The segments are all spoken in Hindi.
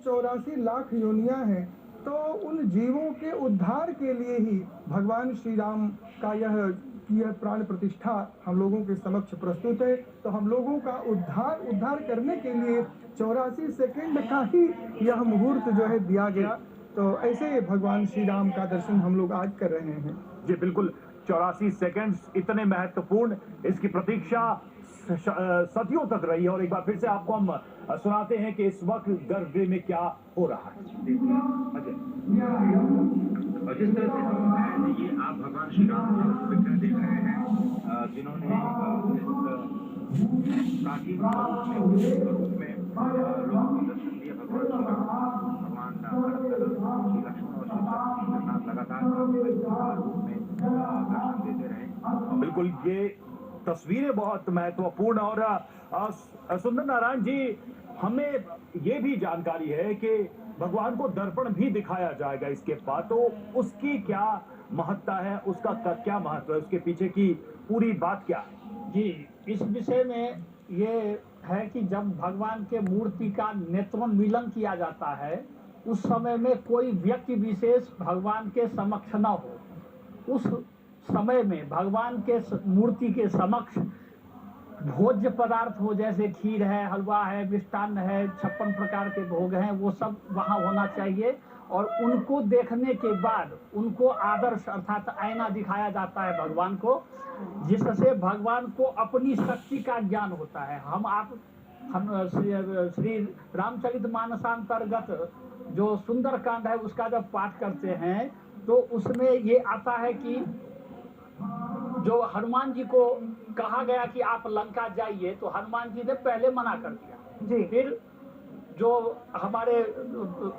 84 लाख योनियां हैं, तो उन जीवों के उद्धार के लिए ही भगवान श्री राम का यह प्राण प्रतिष्ठा हम लोगों के समक्ष प्रस्तुत है। तो हम लोगों का उद्धार करने के लिए 84 सेकंड का ही यह मुहूर्त जो है दिया गया। तो ऐसे भगवान श्री राम का दर्शन हम लोग आज कर रहे हैं। जी बिल्कुल, 84 सेकंड्स इतने महत्वपूर्ण, इसकी प्रतीक्षा सदियों तक रही है। और एक बार फिर से आपको हम सुनाते हैं कि इस वक्त गर्भगृह में क्या हो रहा है। और जिस तरह से ये आप भगवान श्री राम विग्रह देख रहे हैं, जिन्होंने प्राचीन रूप में लोगों को दर्शन दिए। भगवान श्री राम, भगवान श्री लक्ष्मण और श्री शक्ति के साथ लगातार रूप में दर्शन देते रहे। बिल्कुल, ये तस्वीरें बहुत महत्वपूर्ण। और सुंदर नारायण जी, हमें ये भी जानकारी है कि भगवान को दर्पण भी दिखाया जाएगा इसके बाद, तो उसकी क्या महत्ता है, उसका क्या महत्व है, उसके पीछे की पूरी बात क्या है? जी, इस विषय में ये है कि जब भगवान के मूर्ति का नेत्र मिलन किया जाता है, उस समय में कोई व्यक्ति विशेष भगवान के समक्ष न हो, उस समय में भगवान के मूर्ति के समक्ष भोज्य पदार्थ हो, जैसे खीर है, हलवा है, मिष्टान्न है, 56 प्रकार के भोग हैं, वो सब वहाँ होना चाहिए। और उनको देखने के बाद उनको आदर्श अर्थात आईना दिखाया जाता है भगवान को, जिससे भगवान को अपनी शक्ति का ज्ञान होता है। हम श्री रामचरित मानसांतर्गत जो सुंदरकांड है उसका जब पाठ करते हैं तो उसमें ये आता है कि जो हनुमान जी को कहा गया कि आप लंका जाइए, तो हनुमान जी ने पहले मना कर दिया जी। फिर जो हमारे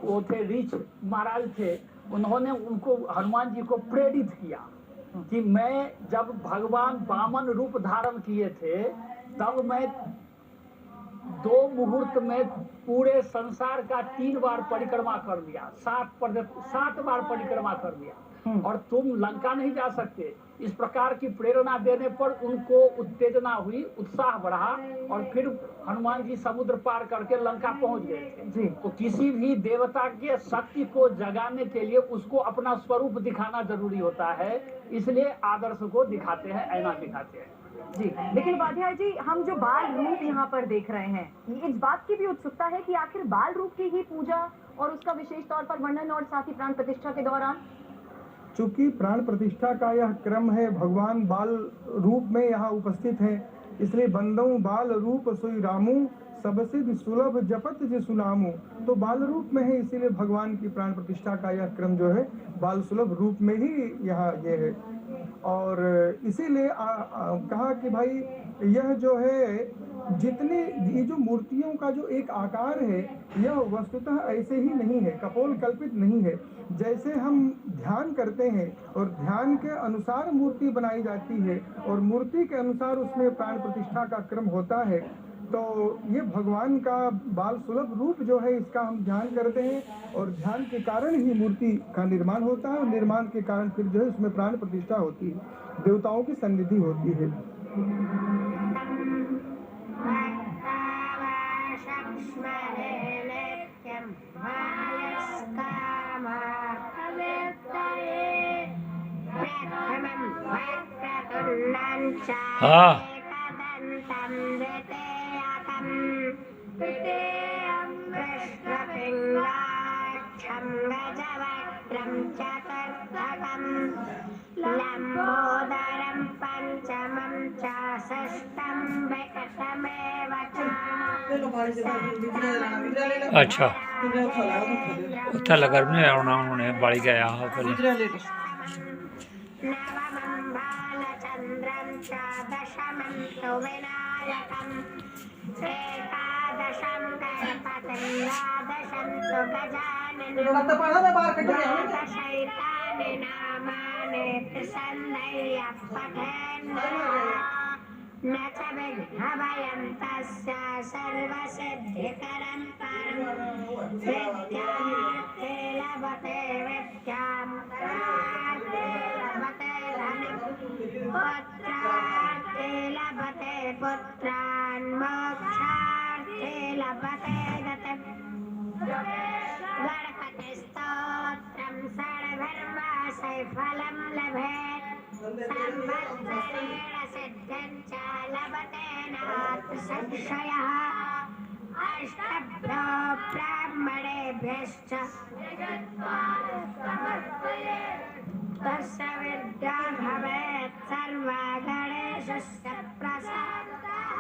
वो थे रीछ महाराज थे, उन्होंने उनको हनुमान जी को प्रेरित किया कि मैं जब भगवान वामन रूप धारण किए थे तब मैं 2 मुहूर्त में पूरे संसार का 3 बार परिक्रमा कर लिया, 7 बार परिक्रमा कर लिया, और तुम लंका नहीं जा सकते। इस प्रकार की प्रेरणा देने पर उनको उत्तेजना हुई, उत्साह बढ़ा, और फिर हनुमान जी समुद्र पार करके लंका पहुंच गए थे जी। तो किसी भी देवता के शक्ति को जगाने के लिए उसको अपना स्वरूप दिखाना जरूरी होता है, इसलिए आदर्श को दिखाते हैं, आईना दिखाते हैं जी। लेकिन उपाध्याय जी, हम जो बाल रूप यहाँ पर देख रहे हैं, इस बात की भी उत्सुकता है कि आखिर बाल रूप की ही पूजा और उसका विशेष तौर पर वर्णन, और साथ ही प्राण प्रतिष्ठा के दौरान चूंकि प्राण प्रतिष्ठा का यह क्रम है, भगवान बाल रूप में यहाँ उपस्थित है, इसलिए बंदऊ बाल रूप सोई रामू, सबसे सुलभ जपत जिसु नामू। तो बाल रूप में है, इसीलिए भगवान की प्राण प्रतिष्ठा का यह क्रम जो है बाल सुलभ रूप में ही यहाँ ये है। और इसीलिए कहा कि भाई यह जो है जितने ये जो मूर्तियों का जो एक आकार है, यह वस्तुतः ऐसे ही नहीं है, कपोल कल्पित नहीं है। जैसे हम ध्यान करते हैं और ध्यान के अनुसार मूर्ति बनाई जाती है और मूर्ति के अनुसार उसमें प्राण प्रतिष्ठा का क्रम होता है, तो ये भगवान का बाल सुलभ रूप जो है इसका हम ध्यान करते हैं, और ध्यान के कारण ही मूर्ति का निर्माण होता है, और निर्माण के कारण फिर जो है इसमें प्राण प्रतिष्ठा होती है, देवताओं की सन्निधि होती है। हाँ, लंबोदरं पंचमं च षष्ठं विकटमेव च। अच्छा, उत्थे लगर में आना उन्होंने बाड़ी गया हाँ पहले। नवमं बालचंद्रं च दशमं तु विनायकम् एकादशं गणपतिं द्वादशं तु गजाननं द्वादशैतानि नामानि त्रिसन्धय्य पठेन्नः न च विघ्नभयं तस्य सर्वसिद्धिकरं परं विद्यार्थे लभते विद्यां धनार्थे लभते धनं पुत्रार्थे लभते पुत्रान् मोक्षार्थे लभते गतिम्। फलं लभेत् संवत्सरेण सिद्धिं च लभते नात्र संशयः अष्टभ्यो ब्राह्मणेभ्यश्च तस्य विद्या भवेत् सर्वा गणेशस्य प्रसादतः।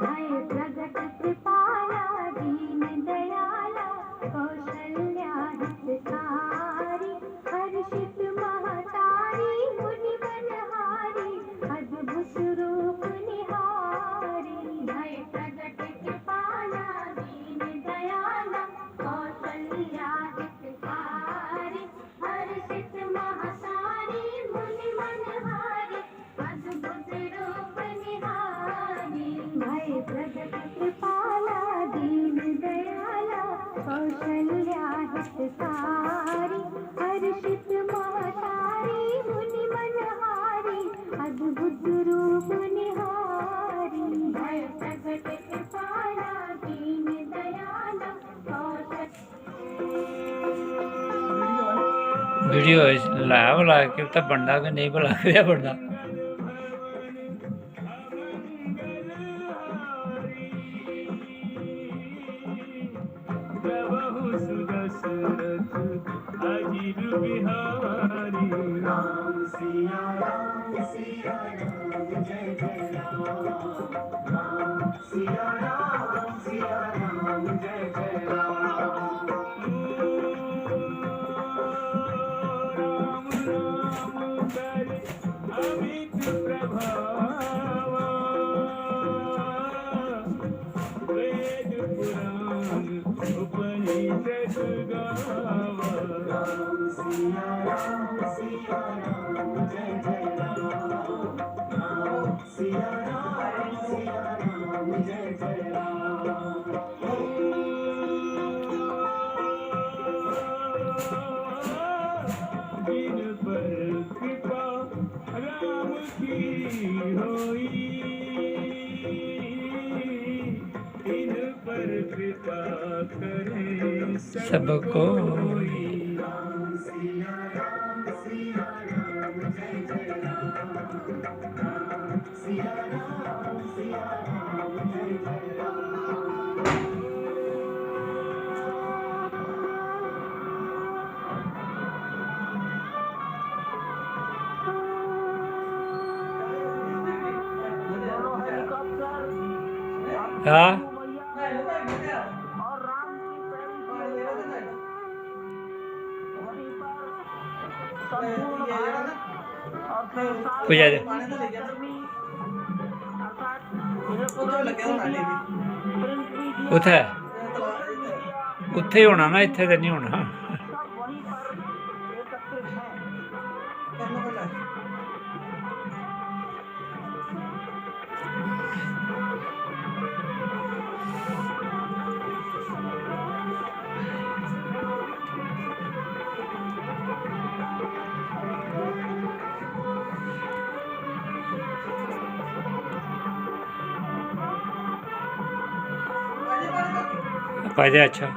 भय प्रगट कृपाला दीन दयाला कौशल्या हितकारी हर्षित महतारी मुनि बनहारी अद्भुत रूप निहारी। भय प्रगट कृपाला दीन दयाला कौशल्या हितकारी हर्षित महतारी मुनि बनहारी अद्भुत रूप निहारी। भय प्रगट कृपाला दीन दयाला कौशल्या हितकारी हर्षित महतारी मुनि मनहारी अद्भुत रूप निहारी। भय प्रगट कृपाला दीन दयाला वीडियो लाया भला कि तो बनना कि नहीं भला क्या बनना। सबको हाँ पूजा दे उथे उत्थे ही होना ना, इत्थे ते नहीं होना। फायदे अच्छा